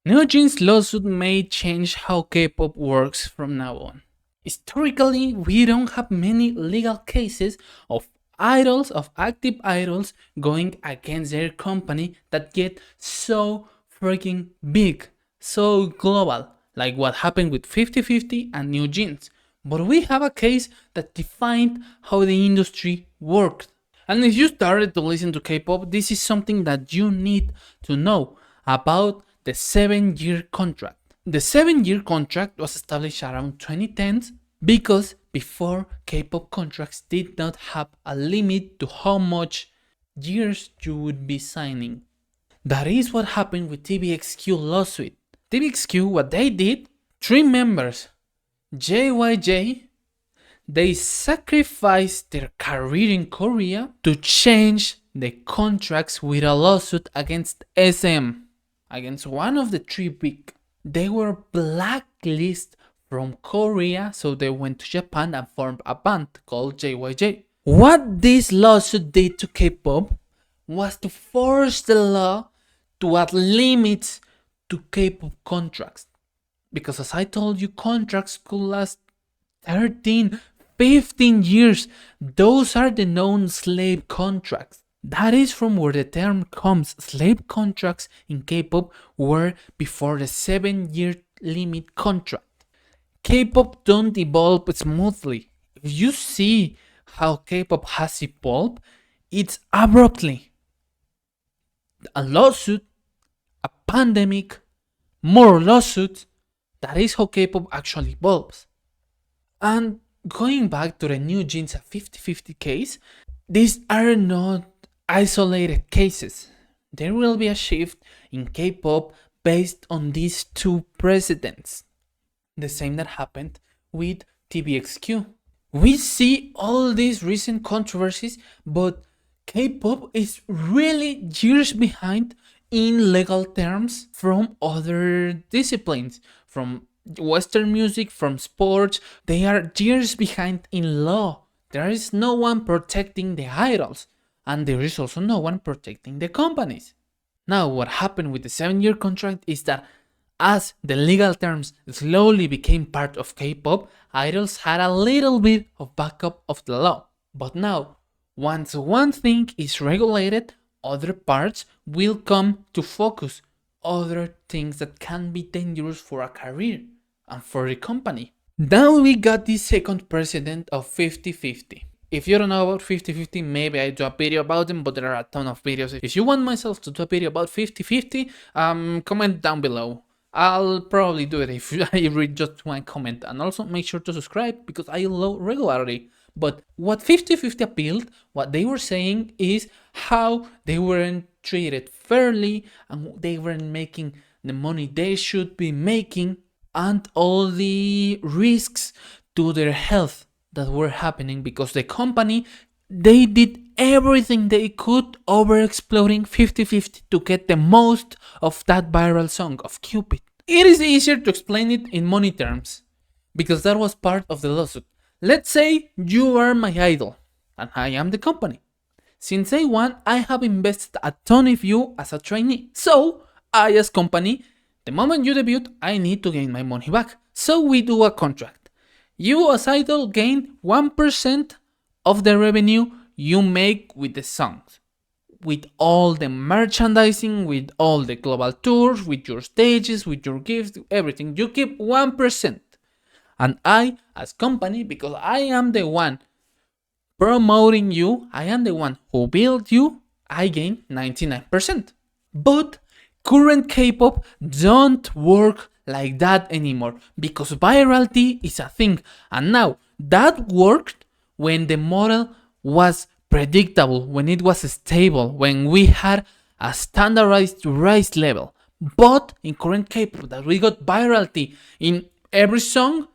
NewJeans lawsuit may change how K-pop works from now on. Historically, we don't have many legal cases of idols, of active idols, going against their company that get so freaking big, so global, like what happened with 50/50 and NewJeans. But we have a case that defined how the industry worked. And if you started to listen to K-pop, this is something that you need to know about the 7-year contract. The 7-year contract was established around 2010 because before, K-pop contracts did not have a limit to how much years you would be signing. That is what happened with TVXQ lawsuit. TVXQ, what they did, 3 members, JYJ, they sacrificed their career in Korea to change the contracts with a lawsuit against SM, against one of the 3 big. They were blacklisted from Korea, so they went to Japan and formed a band called JYJ. What this lawsuit did to K-pop was to force the law to add limits to K-pop contracts. Because as I told you, contracts could last 13, 15 years. Those are the known slave contracts. That is from where the term comes. Slave contracts in K-pop were before the 7-year limit contract. K-pop don't evolve smoothly. If you see how K-pop has evolved, it's abruptly. A lawsuit, a pandemic, more lawsuits. That is how K-pop actually evolves. And going back to the NewJeans 50/50 case, these are not isolated cases. There will be a shift in K-pop based on these 2 precedents. The same that happened with TVXQ. We see all these recent controversies, but K-pop is really years behind in legal terms from other disciplines, from Western music, from sports. They are years behind in law. There is no one protecting the idols, and there is also no one protecting the companies. Now, what happened with the 7-year contract is that as the legal terms slowly became part of K-pop, idols had a little bit of backup of the law. But now, once one thing is regulated, other parts will come to focus. Other things that can be dangerous for a career and for the company. Now we got the second precedent of 50/50. If you don't know about 50/50, maybe I do a video about them, but there are a ton of videos. If you want myself to do a video about 50/50, comment down below. I'll probably do it if I read just one comment. And also make sure to subscribe because I upload regularly. But what 50/50 appealed, what they were saying is how they weren't treated fairly and they weren't making the money they should be making, and all the risks to their health that were happening because the company, they did everything they could over exploring 50/50 to get the most of that viral song of Cupid. It is easier to explain it in money terms because that was part of the lawsuit. Let's say you are my idol and I am the company. Since day one, I have invested a ton of you as a trainee. So, I as company, the moment you debut, I need to gain my money back. So we do a contract. You as idol gain 1% of the revenue you make with the songs. With all the merchandising, with all the global tours, with your stages, with your gifts, everything. You keep 1%. And I, as company, because I am the one promoting you, I am the one who built you, I gain 99%. But current K-pop don't work like that anymore because virality is a thing. And now that worked when the model was predictable, when it was stable, when we had a standardized rise level. But in current K-pop that we got virality in every song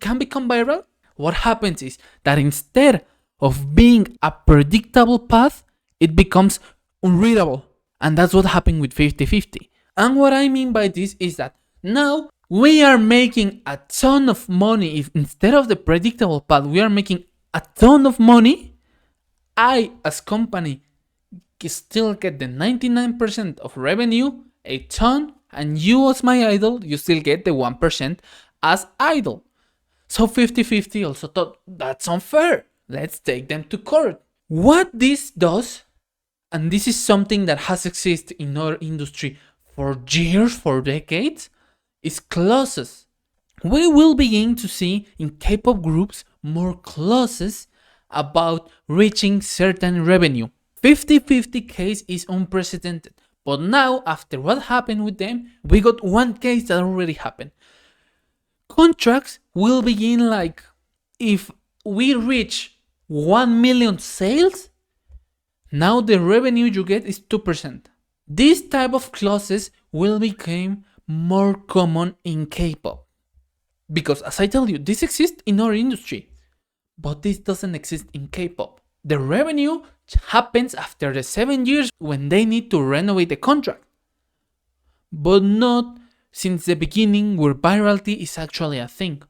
can become viral. What happens is that instead of being a predictable path, it becomes unreadable. And that's what happened with 50/50. And what I mean by this is that now we are making a ton of money. If instead of the predictable path, we are making a ton of money, I as company still get the 99% of revenue, a ton, And you as my idol, you still get the 1% as idol. So 50-50 also thought that's unfair. Let's take them to court. What this does, and this is something that has existed in our industry for years, for decades, is clauses. We will begin to see in K-pop groups more clauses about reaching certain revenue. 50-50 case is unprecedented, but now after what happened with them, we got one case that already happened. Contracts will begin like if we reach 1 million sales, now the revenue you get is 2%. This type of clauses will become more common in K-pop. Because as I tell you, this exists in our industry, but this doesn't exist in K-pop. The revenue happens after the 7 years when they need to renovate the contract, but not since the beginning where virality is actually a thing.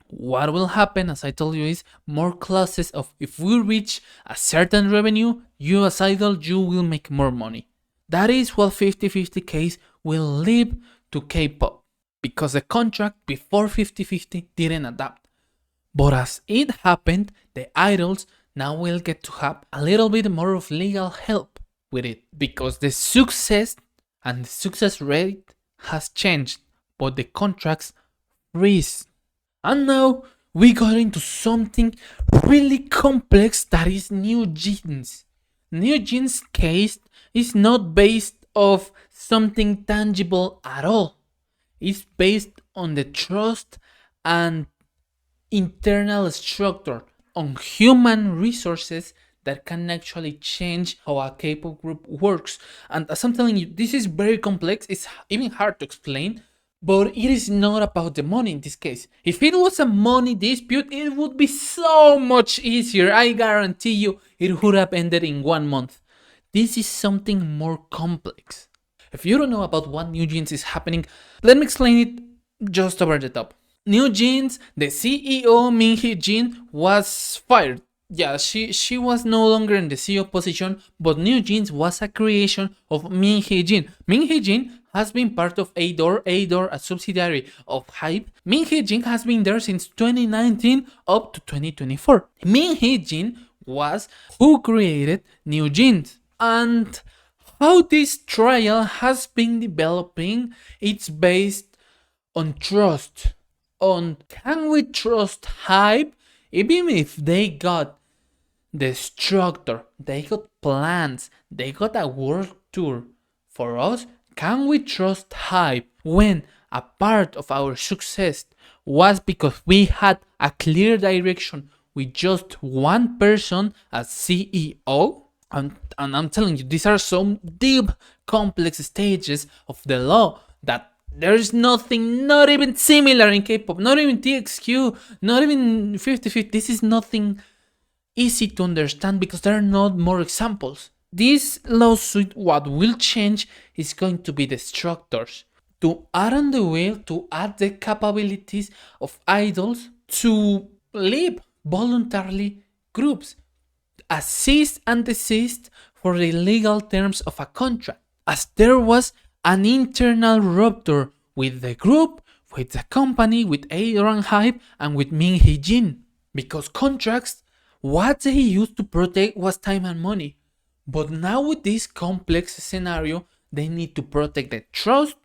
What will happen, as I told you, is more clauses of if we reach a certain revenue, you as idol, you will make more money. That is what 50-50 case will lead to K-pop, because the contract before 50-50 didn't adapt. But as it happened, the idols now will get to have a little bit more of legal help with it, because the success and the success rate has changed, but the contracts freeze. And now we got into something really complex, that is NewJeans. NewJeans case is not based off something tangible at all. It's based on the trust and internal structure, on human resources that can actually change how a K-pop group works. And as I'm telling you, this is very complex. It's even hard to explain, but it is not about the money in this case. If it was a money dispute, it would be so much easier. I guarantee you it would have ended in 1 month. This is something more complex. If you don't know about what NewJeans is happening, let me explain it just over the top. NewJeans, the CEO Min Hee-jin was fired. Yeah, she was no longer in the CEO position, but NewJeans was a creation of Min Hee-jin. Min Hee-jin has been part of Adore, a subsidiary of HYBE. Min Hee-jin has been there since 2019 up to 2024. Min Hee-jin was who created NewJeans. And how this trial has been developing, it's based on trust. On can we trust HYBE? Even if they got the structure, they got plans, they got a world tour. For us, can we trust HYBE when a part of our success was because we had a clear direction with just one person as CEO? And I'm telling you, these are some deep, complex stages of the law that there's nothing, not even similar in K-pop, not even TVXQ, not even 50-50. This is nothing easy to understand because there are not more examples. This lawsuit, what will change is going to be the structures. To add on the wheel, to add the capabilities of idols to leave voluntarily groups, assist and desist for the legal terms of a contract, as there was an internal rupture with the group, with the company, with Adore and HYBE, and with Min Hee-jin. Because contracts, what they used to protect was time and money. But now with this complex scenario, they need to protect the trust,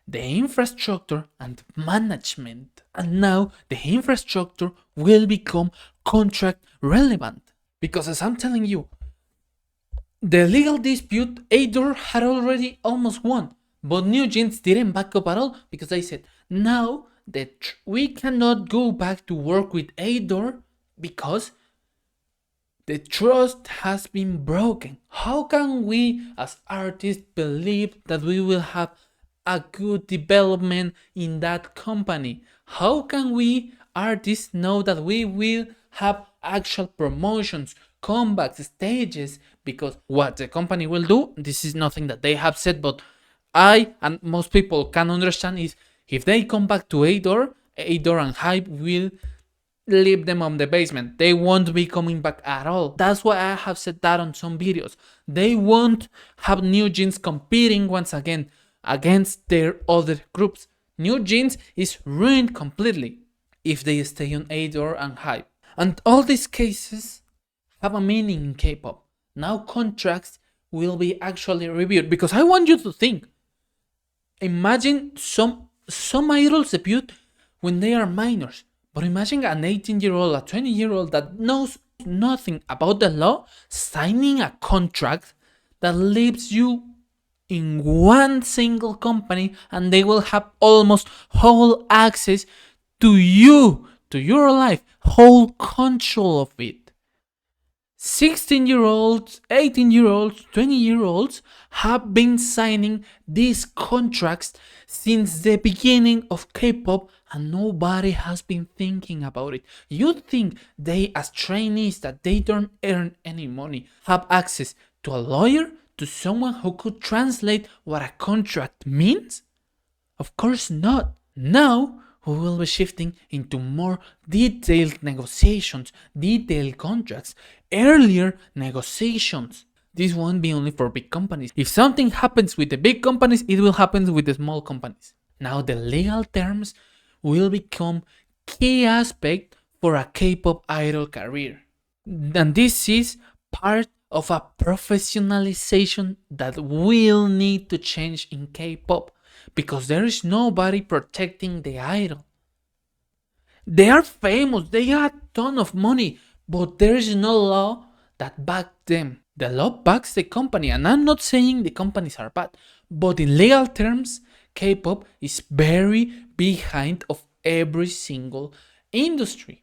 the infrastructure, and management. And now the infrastructure will become contract relevant. Because as I'm telling you, the legal dispute, Adore had already almost won. But NewJeans didn't back up at all because they said, now that we cannot go back to work with Adore because the trust has been broken. How can we as artists believe that we will have a good development in that company? How can we artists know that we will have actual promotions, comebacks, stages? Because what the company will do, this is nothing that they have said, but I and most people can understand, is if they come back to Adore and HYBE will leave them on the basement. They won't be coming back at all. That's why I have said that on some videos. They won't have NewJeans competing once again against their other groups. NewJeans is ruined completely if they stay on Adore and Hype. And all these cases have a meaning in K-pop. Now contracts will be actually reviewed, because I want you to think. Imagine some idols debut when they are minors, but imagine an 18-year-old, a 20-year-old that knows nothing about the law signing a contract that leaves you in one single company, and they will have almost whole access to you, to your life, whole control of it. 16-year-olds, 18-year-olds, 20-year-olds have been signing these contracts since the beginning of K-pop, and nobody has been thinking about it. You'd think they, as trainees that they don't earn any money, have access to a lawyer, to someone who could translate what a contract means? Of course not. Now we will be shifting into more detailed negotiations, detailed contracts, earlier negotiations. This won't be only for big companies. If something happens with the big companies, it will happen with the small companies. Now the legal terms will become key aspect for a K-pop idol career. And this is part of a professionalization that will need to change in K-pop, because there is nobody protecting the idol. They are famous, they got a ton of money, but there is no law that backs them. The law backs the company, and I'm not saying the companies are bad, but in legal terms, K-pop is very behind of every single industry.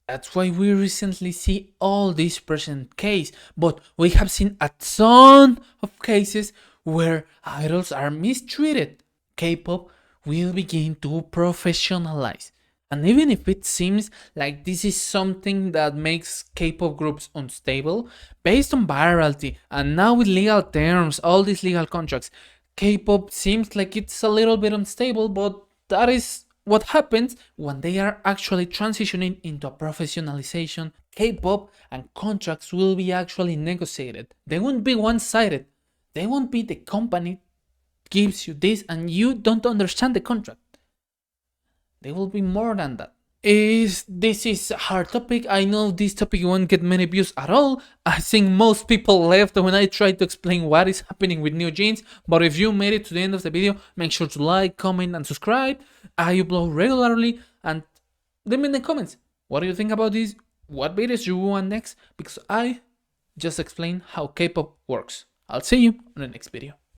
That's why we recently see all this present case, but we have seen a ton of cases where idols are mistreated. K-pop will begin to professionalize. And even if it seems like this is something that makes K-pop groups unstable, based on virality and now with legal terms, all these legal contracts, K-pop seems like it's a little bit unstable, but that is what happens when they are actually transitioning into a professionalization. K-pop and contracts will be actually negotiated. They won't be one-sided. They won't be the company gives you this and you don't understand the contract. They will be more than that. This is a hard topic. I know this topic won't get many views at all. I think most people left when I tried to explain what is happening with NewJeans. But if you made it to the end of the video, make sure to like, comment, and subscribe. I upload regularly, and let me in the comments, what do you think about this? What videos you want next? Because I just explained how K-pop works. I'll see you on the next video.